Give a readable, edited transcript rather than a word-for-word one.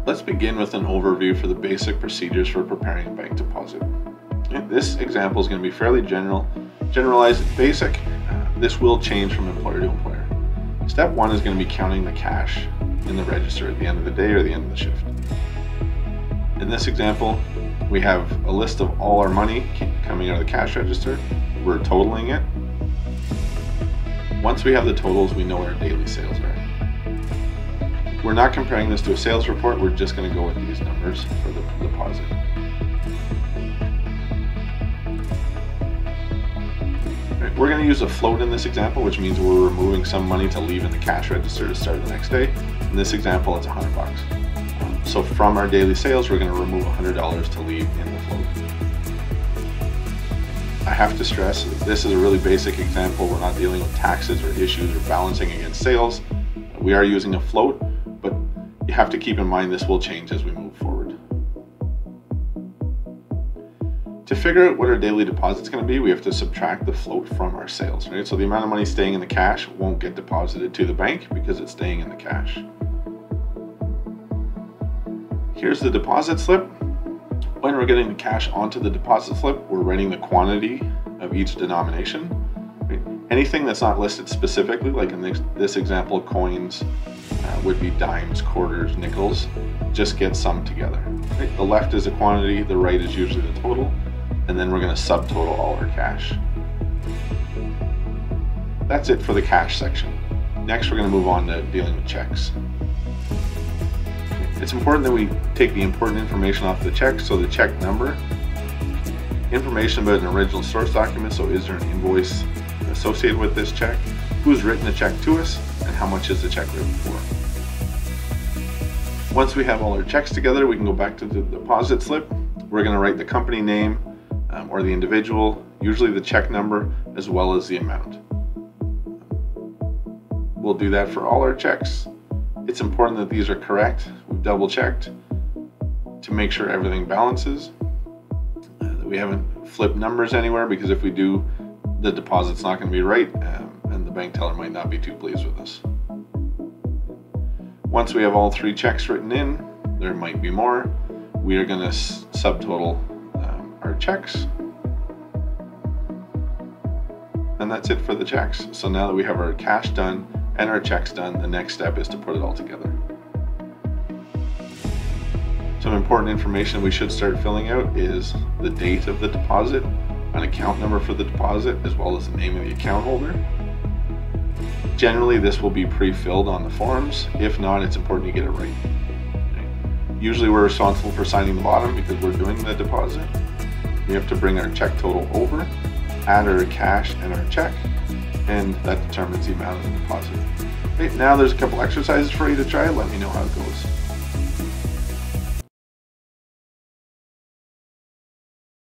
Let's begin with an overview for the basic procedures for preparing a bank deposit. This example is going to be fairly generalized and basic. This will change from employer to employer. Step one is going to be counting the cash in the register at the end of the day or the end of the shift. In this example, we have a list of all our money coming out of the cash register. We're totaling it. Once we have the totals, we know what our daily sales are. We're not comparing this to a sales report, we're just going to go with these numbers for the deposit. Right, we're going to use a float in this example, which means we're removing some money to leave in the cash register to start the next day. In this example, it's $100. So from our daily sales, we're going to remove $100 to leave in the float. I have to stress that this is a really basic example. We're not dealing with taxes or issues or balancing against sales. We are using a float, but you have to keep in mind this will change as we move forward. To figure out what our daily deposit is going to be, we have to subtract the float from our sales, right? So the amount of money staying in the cash won't get deposited to the bank because it's staying in the cash. Here's the deposit slip. When we're getting the cash onto the deposit slip, we're writing the quantity of each denomination. Right? Anything that's not listed specifically, like in this example, coins would be dimes, quarters, nickels, just get summed together. Right? The left is the quantity, the right is usually the total, and then we're going to subtotal all our cash. That's it for the cash section. Next, we're going to move on to dealing with checks. It's important that we take the important information off the check, so the check number, information about an original source document, so is there an invoice associated with this check, who's written the check to us, and how much is the check written for. Once we have all our checks together, we can go back to the deposit slip. We're going to write the company name or the individual, usually the check number, as well as the amount. We'll do that for all our checks. It's important that these are correct. We've double checked to make sure everything balances, that we haven't flipped numbers anywhere, because if we do, the deposit's not going to be right and the bank teller might not be too pleased with us. Once we have all three checks written in, there might be more, we are going to subtotal our checks. And that's it for the checks. So now that we have our cash done and our checks done, the next step is to put it all together. Some important information we should start filling out is the date of the deposit, an account number for the deposit, as well as the name of the account holder. Generally, this will be pre-filled on the forms. If not, it's important to get it right. Okay. Usually we're responsible for signing the bottom because we're doing the deposit. We have to bring our check total over, add our cash and our check, and that determines the amount of the deposit. Okay, now there's a couple exercises for you to try. Let me know how it goes.